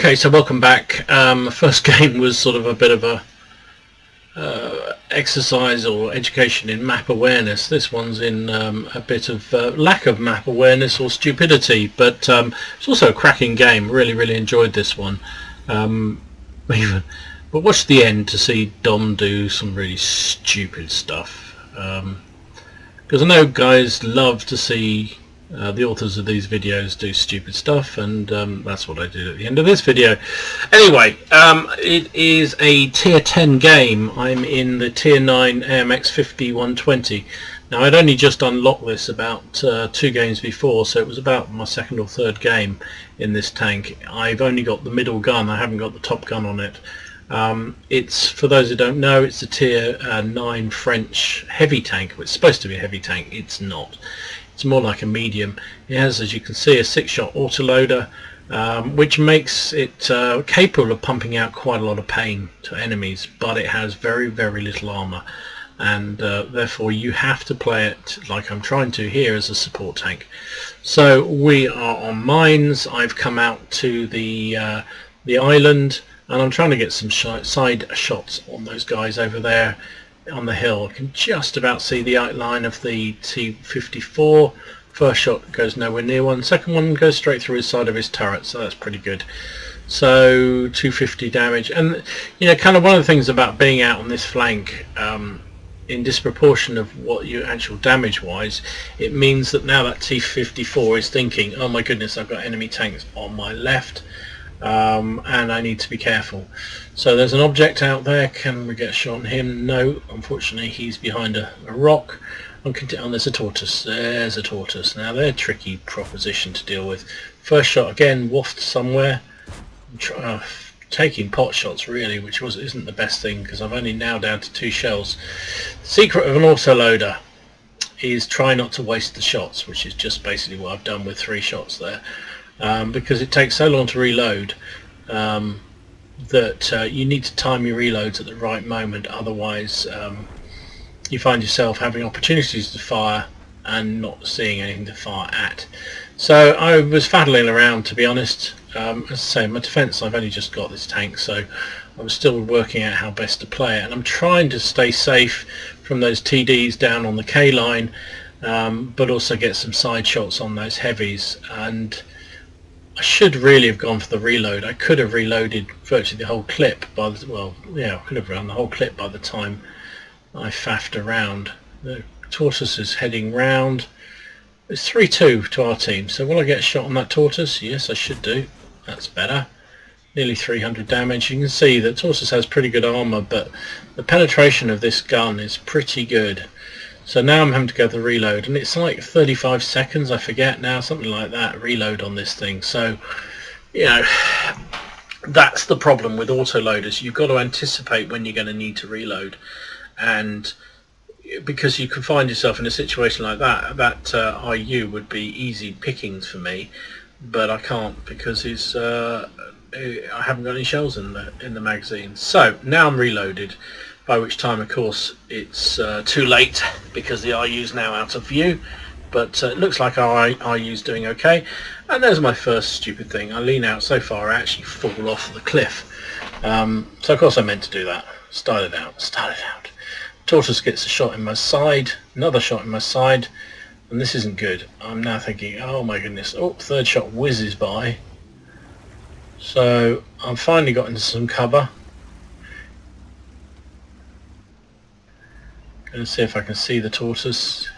Okay, so welcome back. First game was sort of a bit of a exercise or education in map awareness. This one's in a bit of lack of map awareness or stupidity, but it's also a cracking game. Really enjoyed this one. But watch the end to see Dom do some really stupid stuff. Because I know guys love to see the authors of these videos do stupid stuff, and that's what I did at the end of this video. Anyway, it is a tier 10 game. I'm in the tier 9 AMX 50 120. Now I'd only just unlocked this about 2 games before, so it was about my second or third game in this tank. I've only got the middle gun, I haven't got the top gun on it. It's, for those who don't know, it's a tier 9 French heavy tank. It's supposed to be a heavy tank, it's not. It's more like a medium. It has, as you can see, a 6-shot autoloader, which makes it capable of pumping out quite a lot of pain to enemies, but it has very little armor, and therefore you have to play it like I'm trying to here as a support tank. So we are on mines. I've come out to the island, and I'm trying to get some side shots on those guys over there on the hill. I can just about see the outline of the T-54. First shot goes nowhere near one. Second one goes straight through his side of his turret, so that's pretty good. So 250 damage, and you know, kind of one of the things about being out on this flank, in disproportion of what you actual damage wise, it means that now that T-54 is thinking, oh my goodness, I've got enemy tanks on my left, and I need to be careful. So there's an object out there. Can we get a shot on him? No, unfortunately he's behind a rock. And there's a tortoise. There's a tortoise. Now they're a tricky proposition to deal with. First shot again, waft somewhere. Taking pot shots really, which isn't the best thing because I've only now down to 2 shells. The secret of an autoloader is try not to waste the shots, which is just basically what I've done with 3 shots there. Because it takes so long to reload that you need to time your reloads at the right moment, otherwise you find yourself having opportunities to fire and not seeing anything to fire at. So I was faddling around, to be honest. As I say, my defence, I've only just got this tank, so I was still working out how best to play it, and I'm trying to stay safe from those TDs down on the K line, but also get some side shots on those heavies. And I should really have gone for the reload. I could have reloaded virtually the whole clip by the, well, yeah, I could have run the whole clip by the time I faffed around. The tortoise is heading round. It's 3-2 to our team, so will I get a shot on that tortoise? Yes, I should do. That's better. Nearly 300 damage. You can see that tortoise has pretty good armor, but the penetration of this gun is pretty good. So now I'm having to go to the reload, and it's like 35 seconds, I forget now, something like that, reload on this thing. So, you know, that's the problem with autoloaders. You've got to anticipate when you're going to need to reload, and because you can find yourself in a situation like that, that IU would be easy pickings for me, but I can't because I haven't got any shells in the magazine. So now I'm reloaded, by which time of course it's too late because the RU's now out of view, but it looks like our RU's doing okay. And there's my first stupid thing. I lean out so far I actually fall off the cliff. So of course I meant to do that. Started out. Tortoise gets a shot in my side, another shot in my side, and this isn't good. I'm now thinking, oh my goodness, oh, third shot whizzes by. So I've finally got into some cover. Going to see if I can see the tortoise.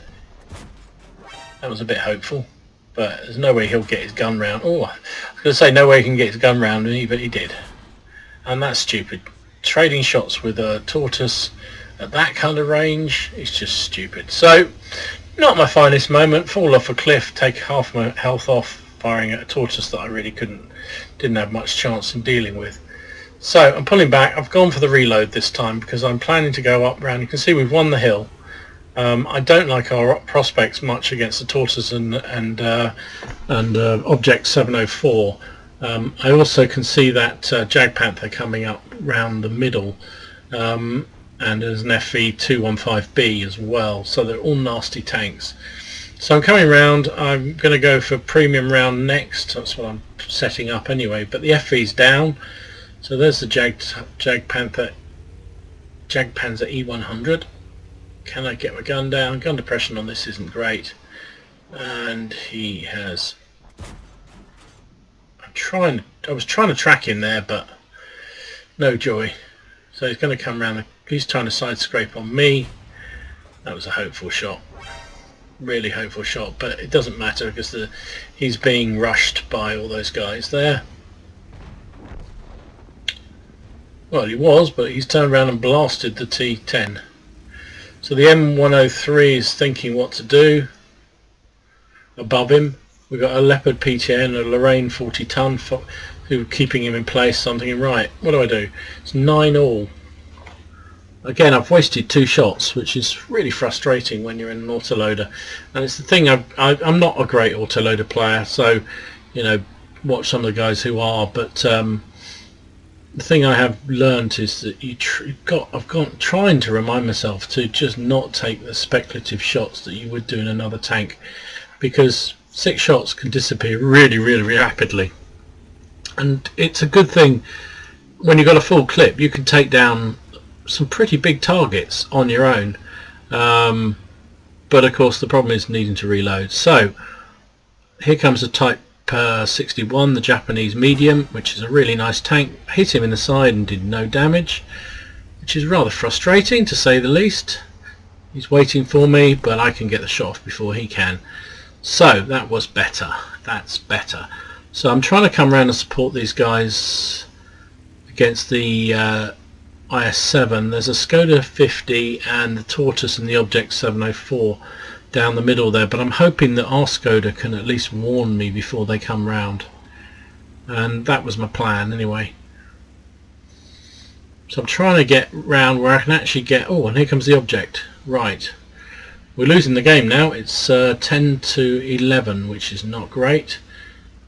That was a bit hopeful, but there's no way he'll get his gun round. Oh, I was going to say no way he can get his gun round me, but he did. And that's stupid. Trading shots with a tortoise at that kind of range, it's just stupid. So, not my finest moment. Fall off a cliff, take half my health off, firing at a tortoise that I really didn't have much chance in dealing with. So I'm pulling back. I've gone for the reload this time because I'm planning to go up round. You can see we've won the hill. I don't like our prospects much against the tortoise and object 704. I also can see that Jag Panther coming up round the middle, and there's an FV 215B as well. So they're all nasty tanks. So I'm coming round. I'm going to go for premium round next. That's what I'm setting up anyway. But the FV's down. So there's the Jagdpanzer E100. Can I get my gun down? Gun depression on this isn't great. And he has... I was trying to track him there, but no joy. So he's going to come around. He's trying to side scrape on me. That was a hopeful shot. Really hopeful shot, but it doesn't matter because he's being rushed by all those guys there. Well, he was, but he's turned around and blasted the T10. So the M103 is thinking what to do. Above him, we've got a Leopard PTN and a Lorraine 40 ton who are keeping him in place. So I'm thinking, right, what do? It's 9 all. Again, I've wasted 2 shots, which is really frustrating when you're in an autoloader. And it's the thing, I'm not a great autoloader player, so, you know, watch some of the guys who are, but the thing I have learned is that I've got trying to remind myself to just not take the speculative shots that you would do in another tank, because 6 shots can disappear really, really rapidly. And it's a good thing when you've got a full clip, you can take down some pretty big targets on your own, but of course the problem is needing to reload. So here comes the Type 61, the Japanese medium, which is a really nice tank. Hit him in the side and did no damage, which is rather frustrating to say the least. He's waiting for me, but I can get the shot off before he can. So that was better. That's better. So I'm trying to come around and support these guys against the IS-7. There's a Skoda 50 and the Tortoise and the Object 704 down the middle there, but I'm hoping that our Skoda can at least warn me before they come round, and that was my plan anyway. So I'm trying to get round where I can actually get... oh, and here comes the Object. Right, we're losing the game now. It's 10 to 11, which is not great.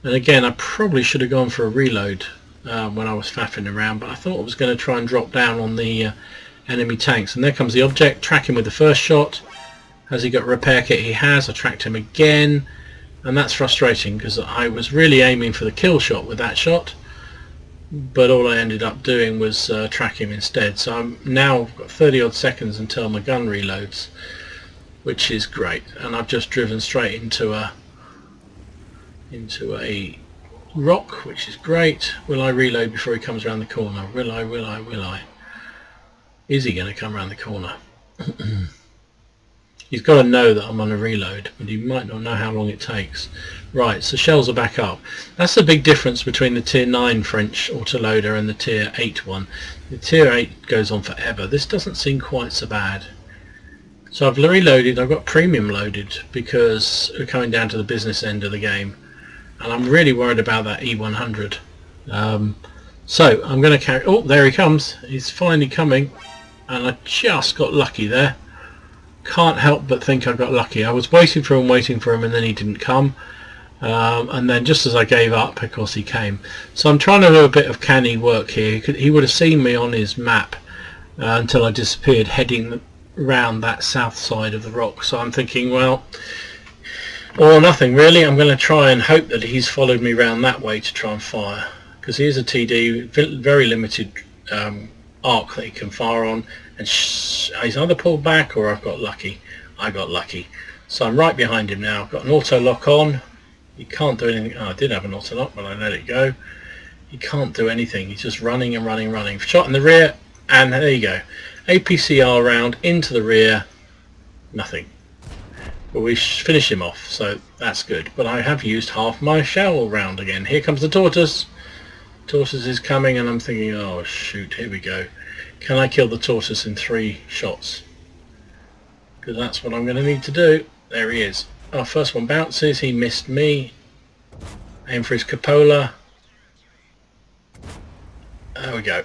And again, I probably should have gone for a reload when I was faffing around, but I thought I was going to try and drop down on the enemy tanks. And there comes the Object. Track him with the first shot. Has he got a repair kit? He has. I tracked him again, and that's frustrating because I was really aiming for the kill shot with that shot, but all I ended up doing was track him instead. So I'm now got 30 odd seconds until my gun reloads, which is great. And I've just driven straight into a rock, which is great. Will I reload before he comes around the corner? Will I? Is he going to come around the corner? He's got to know that I'm on a reload, but he might not know how long it takes. Right, so shells are back up. That's the big difference between the Tier 9 French autoloader and the Tier 8 one. The Tier 8 goes on forever. This doesn't seem quite so bad. So I've reloaded. I've got premium loaded because we're coming down to the business end of the game, and I'm really worried about that E100. So I'm going to carry... oh, there he comes. He's finally coming, and I just got lucky there. Can't help but think I got lucky. I was waiting for him, and then he didn't come. And then just as I gave up, of course he came. So I'm trying to do a bit of canny work here. He would have seen me on his map until I disappeared, heading round that south side of the rock. So I'm thinking, well, all or nothing really. I'm going to try and hope that he's followed me round that way to try and fire, because he is a TD, very limited arc that he can fire on, and he's either pulled back or I've got lucky. I got lucky. So I'm right behind him now. I've got an auto lock on. He can't do anything. Oh, I did have an auto lock, but I let it go. He can't do anything. He's just running and running. Shot in the rear, and there you go. APCR round into the rear. Nothing. But we finish him off, so that's good. But I have used half my shell round again. Here comes the Tortoise. Tortoise is coming, and I'm thinking, oh shoot, here we go. Can I kill the Tortoise in 3 shots? Because that's what I'm going to need to do. There he is. Our first one bounces. He missed me. Aim for his cupola. There we go.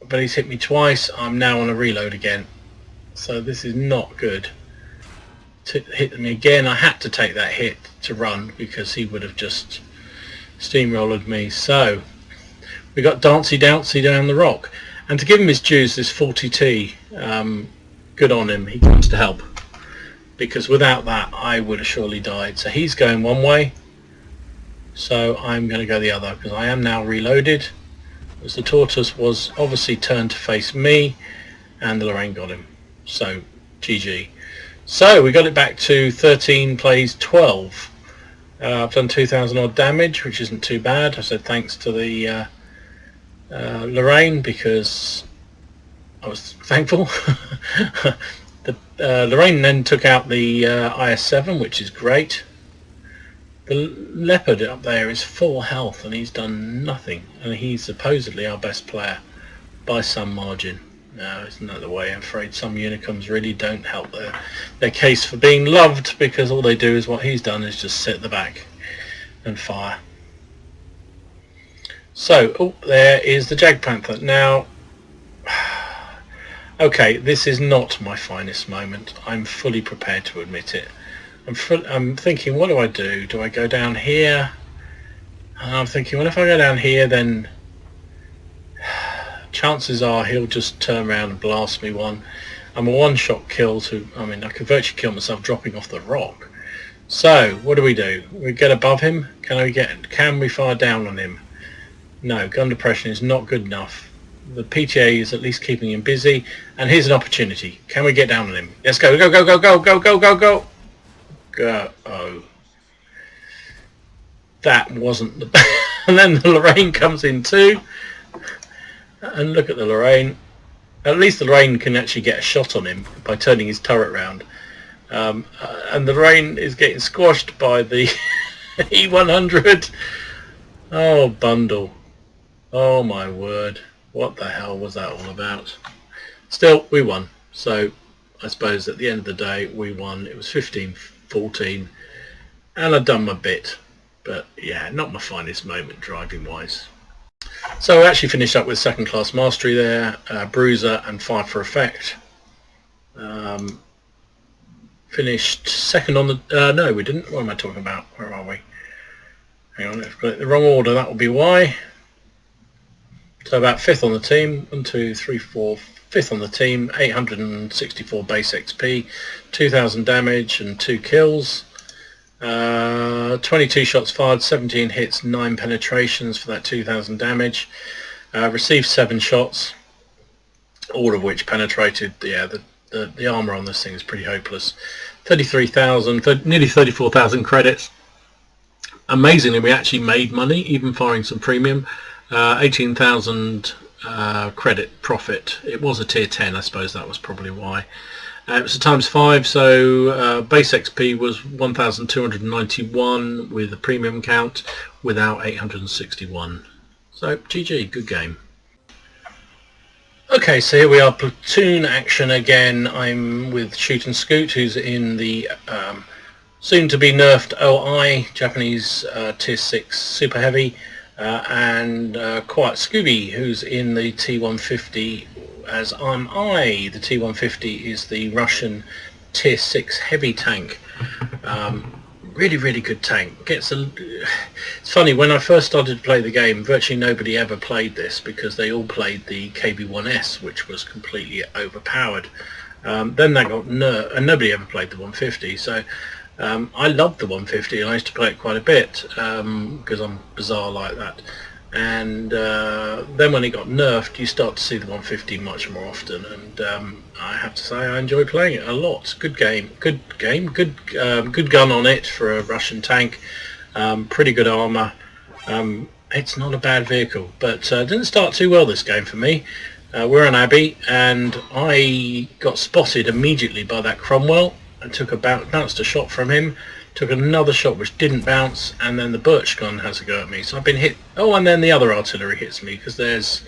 But he's hit me twice. I'm now on a reload again. So this is not good. Hit me again. I had to take that hit to run because he would have just steamrolled me. So we got Dancy Douncy down the rock. And to give him his dues, this 40T, good on him. He comes to help. because without that I would have surely died. So he's going one way, so I'm going to go the other, because I am now reloaded, as the tortoise was obviously turned to face me and the Lorraine got him. So GG. So we got it back to 13 plays 12. I've done 2,000 odd damage, which isn't too bad. I said thanks to the Lorraine, because I was thankful. The Lorraine then took out the IS-7, which is great. The leopard up there is full health and he's done nothing, and he's supposedly our best player by some margin. No, it's not the way. I'm afraid some unicums really don't help their case for being loved, because all they do is what he's done is just sit at the back and fire. So, oh, there is the Jag Panther. Now, okay, this is not my finest moment. I'm fully prepared to admit it. I'm thinking, what do? Do I go down here? And I'm thinking, well, if I go down here, then chances are he'll just turn around and blast me one. I'm a one-shot kill I mean, I could virtually kill myself dropping off the rock. So, what do? We get above him? Can we fire down on him? No, gun depression is not good enough. The PTA is at least keeping him busy, and here's an opportunity. Can we get down on him? Let's go, go, go, go, go, go, go, go, go. Go. Oh. That wasn't the... And then the Lorraine comes in too. And look at the Lorraine. At least the Lorraine can actually get a shot on him by turning his turret round. And the Lorraine is getting squashed by the E100. Oh, bundle. Oh my word. What the hell was that all about? Still, we won. So I suppose at the end of the day, we won. It was 15-14. And I've done my bit. But yeah, not my finest moment driving wise. So we actually finished up with second class mastery there, bruiser and fire for effect. Finished second on the... no, we didn't. What am I talking about? Where are we? Hang on, I've got it in the wrong order. That will be why. So about fifth on the team. 1, 2, 3, 4. Fifth on the team. 864 base XP, 2,000 damage and 2 kills. 22 shots fired, 17 hits, 9 penetrations for that 2,000 damage. Received 7 shots, all of which penetrated. Yeah, the armor on this thing is pretty hopeless. 33,000, nearly 34,000 credits. Amazingly, we actually made money, even firing some premium. 18,000 credit profit. It was a tier 10, I suppose that was probably why. It was a times 5, so base XP was 1,291 with a premium count, without 861. So GG, good game. Okay, so here we are, platoon action again. I'm with Shoot and Scoot, who's in the soon to be nerfed OI, Japanese tier 6 super heavy, and Quiet Scooby, who's in the T150, as am I. The T150 is the Russian tier 6 heavy tank. Really good tank. It's funny, when I first started to play the game, virtually nobody ever played this, because they all played the KB1S, which was completely overpowered. Then that got nerfed, and nobody ever played the 150. So I loved the 150, and I used to play it quite a bit, because I'm bizarre like that. And then when it got nerfed, you start to see the 150 much more often, and I have to say I enjoy playing it a lot. Good game, good gun on it for a Russian tank. Pretty good armor. It's not a bad vehicle, but didn't start too well this game for me. We're on Abbey, and I got spotted immediately by that Cromwell. I bounced a shot from him. Took another shot which didn't bounce, and then the Birch gun has a go at me. So I've been hit. Oh, and then the other artillery hits me, because there's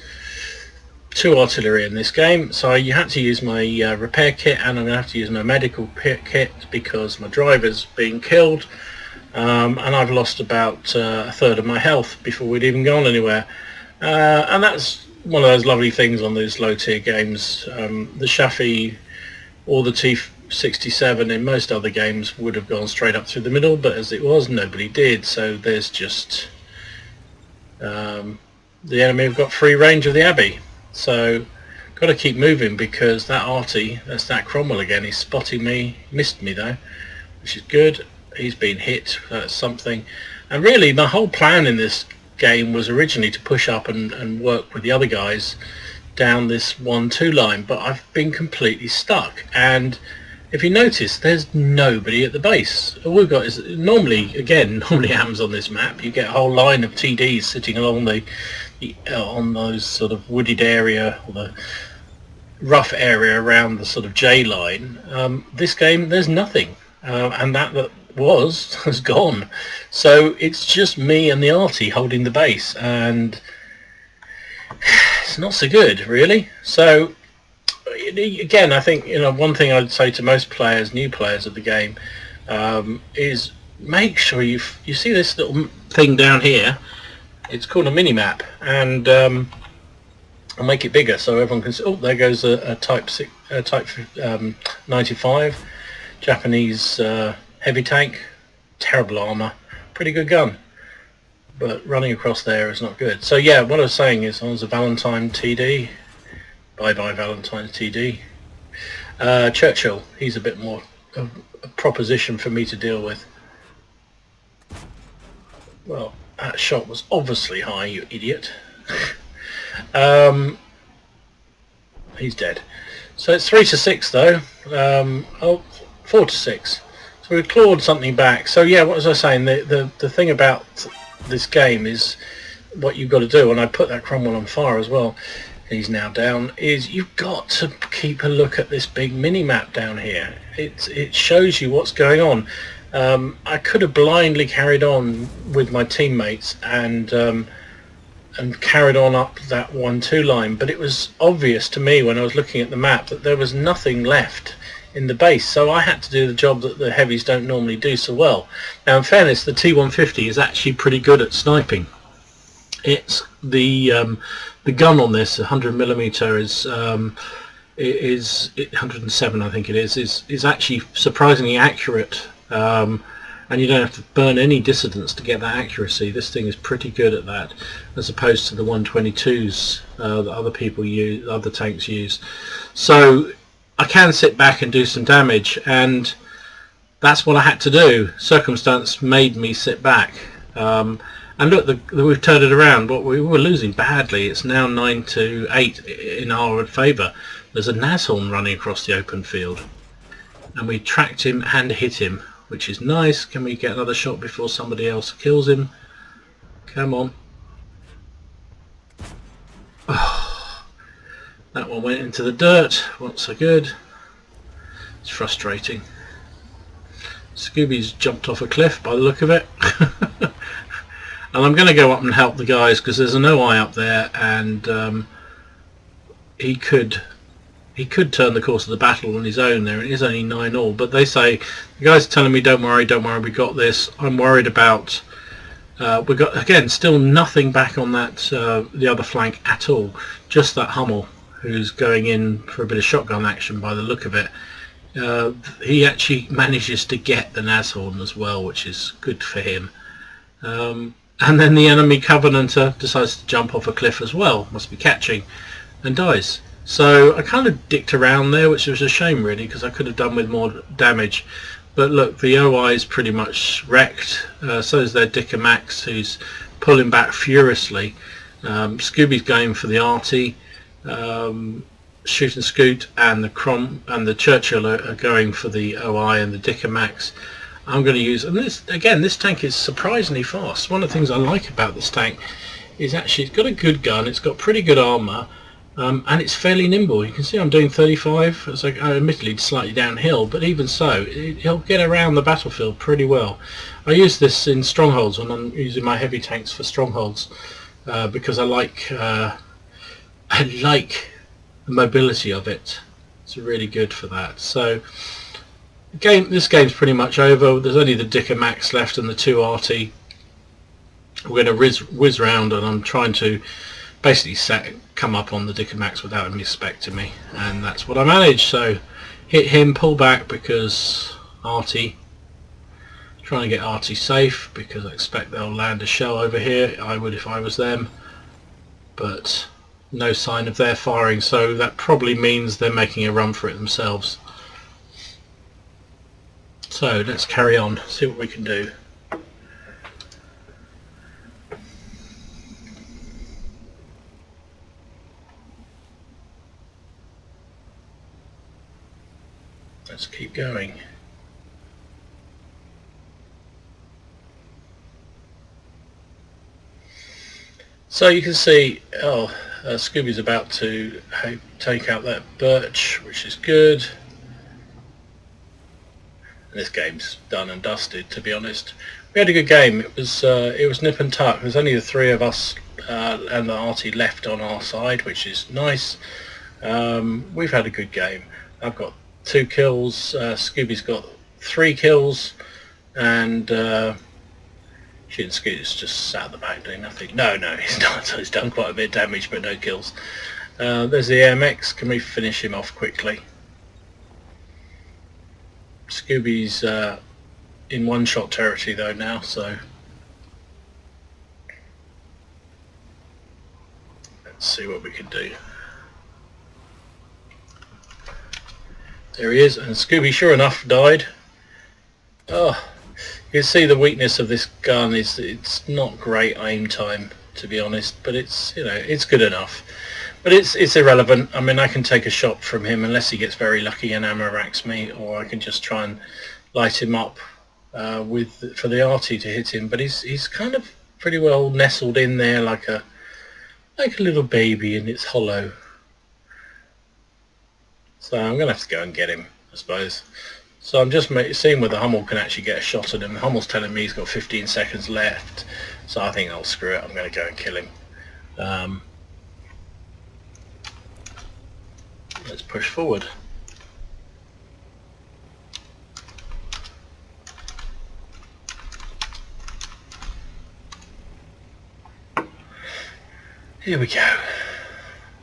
2 artillery in this game. So you had to use my repair kit, and I'm going to have to use my medical kit, because my driver's being killed, and I've lost about a third of my health before we'd even gone anywhere. And that's one of those lovely things on these low tier games. The Shafi or the T67 in most other games would have gone straight up through the middle, but as it was, nobody did. So there's just the enemy have got free range of the Abbey. So got to keep moving because that Artie, that's that Cromwell again, he's spotting me, missed me though, which is good. He's been hit, that's something. And really my whole plan in this game was originally to push up and work with the other guys down this 1-2 line, but I've been completely stuck. And if you notice, there's nobody at the base. All we've got is normally happens on this map. You get a whole line of TDs sitting along the on those sort of wooded area or the rough area around the sort of J line. This game, there's nothing, and that has gone. So it's just me and the Artie holding the base, and it's not so good, really. So again, I think, you know, one thing I'd say to most players, new players of the game, is make sure you see this little thing down here. It's called a mini map, and I'll make it bigger so everyone can see. Oh, there goes a Type 95 Japanese heavy tank, terrible armor, pretty good gun, but running across there is not good. So yeah, what I was saying is I was a Valentine TD. Bye bye Valentine's TD. Churchill, he's a bit more of a proposition for me to deal with. Well, that shot was obviously high, you idiot. He's dead. So it's 3-6 though. 4-6. So we clawed something back. So yeah, what was I saying? The thing about this game is what you've got to do, and I put that Cromwell on fire as well. He's now down. Is you've got to keep a look at this big mini map down here. It shows you what's going on. I could have blindly carried on with my teammates and carried on up that 1-2 line, but it was obvious to me when I was looking at the map that there was nothing left in the base, so I had to do the job that the heavies don't normally do so well. Now in fairness, the T150 is actually pretty good at sniping. It's the gun on this 100mm is 107, I think it is actually surprisingly accurate, and you don't have to burn any dissidence to get that accuracy. This thing is pretty good at that, as opposed to the 122s that other people use, other tanks use. So I can sit back and do some damage, and that's what I had to do. Circumstance made me sit back. And look, we've turned it around. What we were losing badly, it's now 9-8 in our favour. There's a Nashorn running across the open field, and we tracked him and hit him, which is nice. Can we get another shot before somebody else kills him? Come on. Oh, that one went into the dirt. Not so good. It's frustrating. Scooby's jumped off a cliff by the look of it. And I'm going to go up and help the guys because there's an OI up there, and he could turn the course of the battle on his own there. It is only 9-all, but they say, the guys are telling me, don't worry, we got this. I'm worried about, we've got, again, still nothing back on that, the other flank at all. Just that Hummel, who's going in for a bit of shotgun action by the look of it. He actually manages to get the Nashorn as well, which is good for him. And then the enemy Covenanter decides to jump off a cliff as well, must be catching, and dies. So I kind of dicked around there, which was a shame really, because I could have done with more damage. But look, the OI is pretty much wrecked, so is their Dicker Max, who's pulling back furiously. Scooby's going for the Artie, Shoot and Scoot, and the Churchill are going for the OI and the Dicker Max. I'm going to use, and this tank is surprisingly fast. One of the things I like about this tank is actually it's got a good gun, it's got pretty good armour, and it's fairly nimble. You can see I'm doing 35, it's like, admittedly slightly downhill, but even so, he'll get around the battlefield pretty well. I use this in strongholds when I'm using my heavy tanks for strongholds, because I like the mobility of it. It's really good for that. So this game's pretty much over. There's only the Dicker Max left and the 2 Artie. We're going to whiz round, and I'm trying to basically come up on the Dicker Max without him expecting me, and that's what I managed. So hit him, pull back because Artie, trying to get Artie safe because I expect they'll land a shell over here. I would if I was them, but no sign of their firing, so that probably means they're making a run for it themselves. So let's carry on, see what we can do. Let's keep going. So you can see, Scooby's about to take out that birch, which is good. And this game's done and dusted, to be honest. We had a good game. It was nip and tuck. There's only the three of us and the arty left on our side, which is nice. We've had a good game. I've got 2 kills. Scooby's got 3 kills, and Shooting Scooter's just sat at the back doing nothing. No, he's not. He's done quite a bit of damage, but no kills. There's the AMX. Can we finish him off quickly? Scooby's in one-shot territory though now, so let's see what we can do. There he is, and Scooby sure enough died. Oh, you can see the weakness of this gun is that it's not great aim time, to be honest, but it's, you know, it's good enough. But it's irrelevant. I mean, I can take a shot from him unless he gets very lucky and ammo racks me, or I can just try and light him up for the arty to hit him. But he's kind of pretty well nestled in there like a little baby, and it's hollow. So I'm going to have to go and get him, I suppose. So I'm just seeing whether Hummel can actually get a shot at him. Hummel's telling me he's got 15 seconds left, so I think I'll screw it. I'm going to go and kill him. Let's push forward. Here we go.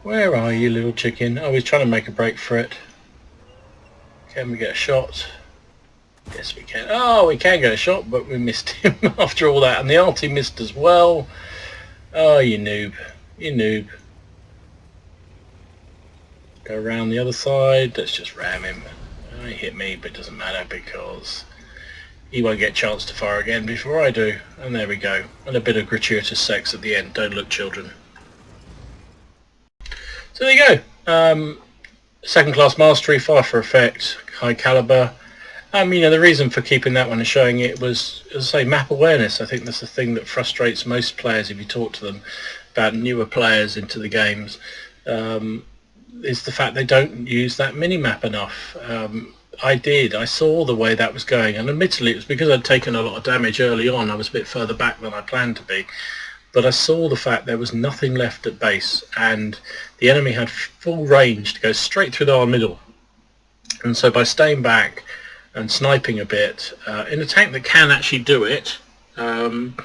Where are you, little chicken? Oh, he's trying to make a break for it. Can we get a shot? Yes, we can. Oh, we can get a shot, but we missed him after all that. And the arty missed as well. Oh, you noob. You noob. Go around the other side. Let's just ram him. Oh, he hit me, but it doesn't matter because he won't get a chance to fire again before I do. And there we go. And a bit of gratuitous sex at the end. Don't look, children. So there you go. Second class mastery, fire for effect, high caliber. You know, the reason for keeping that one and showing it was, as I say, map awareness. I think that's the thing that frustrates most players if you talk to them about newer players into the games. Is the fact they don't use that mini-map enough. I saw the way that was going, and admittedly it was because I'd taken a lot of damage early on. I was a bit further back than I planned to be, but I saw the fact there was nothing left at base, and the enemy had full range to go straight through our middle. And so by staying back and sniping a bit in a tank that can actually do it, and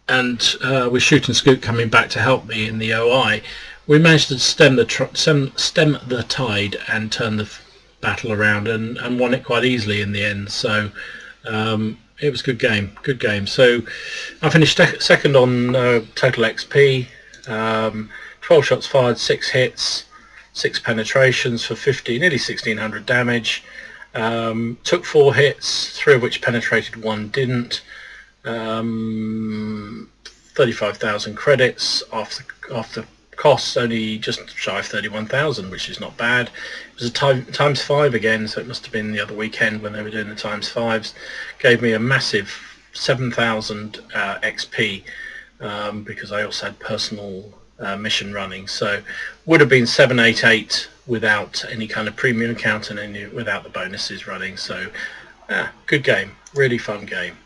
with Shooting Scoot coming back to help me in the OI, we managed to stem the tide and turn the battle around and won it quite easily in the end. So it was a good game. So I finished second on total XP, 12 shots fired, 6 hits, 6 penetrations for nearly 1600 damage. Took 4 hits, 3 of which penetrated, 1 didn't. 35,000 credits after costs, only just shy of 31,000, which is not bad. It was a times 5 again, so it must have been the other weekend when they were doing the times 5s. Gave me a massive 7,000 XP because I also had personal mission running, so would have been 788 without any kind of premium account and without the bonuses running. So good game, really fun game.